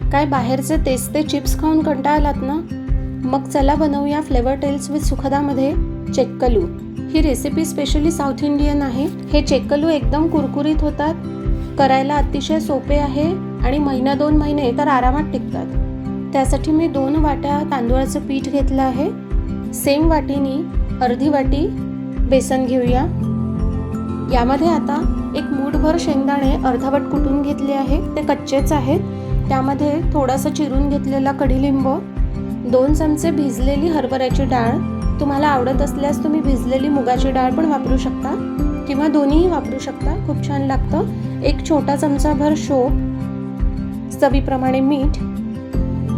काय बाहेरचे तेच ते चिप्स खाऊन कंटाळलात ना? मग चला बनवूया फ्लेवर टेल्स विथ सुखदामध्ये चेक्कलू। ही रेसिपी स्पेशली साऊथ इंडियन आहे। हे चेक्कलू एकदम कुरकुरीत होतात, करायला अतिशय सोपे आहे आणि महिना 2 महिने तर आरामात टिकतात। त्यासाठी मी 2 वाट्या तांदूळाचं पीठ घेतलं आहे। सेम वाटीनी अर्धी वाटी बेसन घेऊया। यामध्ये आता एक मूठभर शेंगदाणे अर्धवट कुटून घेतले आहे, ते कच्चेच आहेत। त्यामध्ये थोडासा चिरून घेतलेला कडीलिंब, 2 चमचे भिजलेली हरभऱ्याची डाळ, तुम्हाला आवडत असल्यास तुम्ही भिजलेली मुगाची डाळ पण वापरू शकता किंवा दोन्हीही वापरू शकता, खूप छान लागतं। एक छोटा चमचाभर शोप, चवीप्रमाणे मीठ,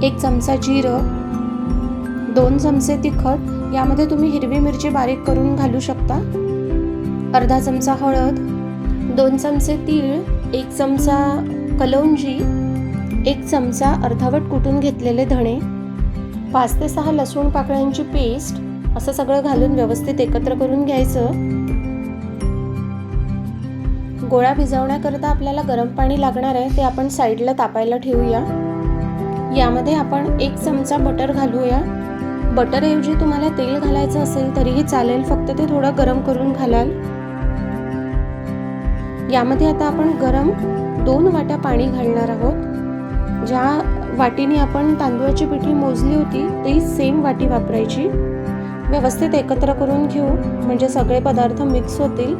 1 चमचा जिरं, 2 चमचे तिखट, यामध्ये तुम्ही हिरवी मिरची बारीक करून घालू शकता, अर्धा चमचा हळद, 2 चमचे तीळ, 1 चमचा कलौंजी, 1 चमचा अर्धवट कुटून घेतलेले धणे, 5 ते 6 लसूण पाकळ्यांची पेस्ट, असं सगळं घालून व्यवस्थित एकत्र करून घ्यायचं। गोळा भिजवण्याकरता आपल्याला गरम पाणी लागणार आहे, ते आपण साईडला तापायला ठेवूया। यामध्ये आपण 1 चमचा बटर घालूया। बटरऐवजी तुम्हाला तेल घालायचं असेल तरीही चालेल, फक्त ते थोडं गरम करून घालाल। यामध्ये आता आपण गरम 2 वाट्या पाणी घालणार आहोत। ज्या वाटीने आपण तांदूळाची पिठी मोजली होती ती सेम वाटी वापरायची। व्यवस्थित एकत्र करून घेऊ म्हणजे सगळे पदार्थ मिक्स होतील।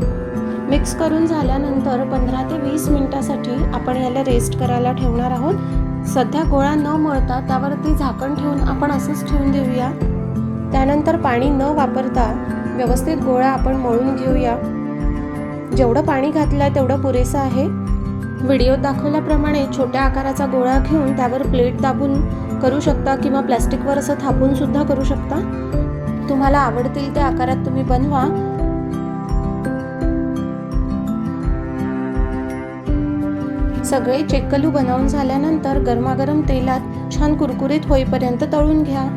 मिक्स करून झाल्यानंतर 15 ते 20 मिनिटासाठी आपण याला रेस्ट करायला ठेवणार आहोत। सध्या गोळा न मळता त्यावरती झाकण ठेवून आपण असंच ठेवून देऊया। त्यानंतर पाणी न वापरता व्यवस्थित गोळा आपण मळून घेऊया। जेवढं पाणी घातलंय तेवढं पुरेसं आहे। व्हिडिओत दाखवल्याप्रमाणे छोट्या आकाराचा गोळा घेऊन त्यावर प्लेट दाबून करू शकता किंवा प्लास्टिकवर असं थापून सुद्धा करू शकता। तुम्हाला आवडतील त्या आकारात तुम्ही बनवा। सगळे चेक्कलू बनवून झाल्यानंतर गरमागरम तेलात छान कुरकुरीत होईपर्यंत तळून घ्या।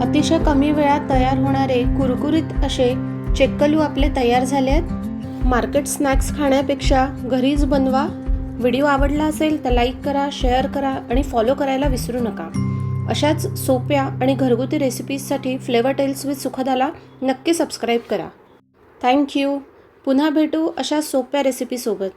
अतिशय कमी वेळात तयार होणारे कुरकुरीत असे चेक्कलू आपले तयार झाले आहेत। मार्केट स्नॅक्स खाण्यापेक्षा घरीच बनवा। व्हिडिओ आवडला असेल तर लाईक करा, शेअर करा आणि फॉलो करायला विसरू नका। अशाच सोप्या आणि घरगुती रेसिपीजसाठी फ्लेवर टेल्स विथ सुखदाला नक्की सबस्क्राईब करा। थँक्यू। पुन्हा भेटू अशा सोप्या रेसिपीसोबत।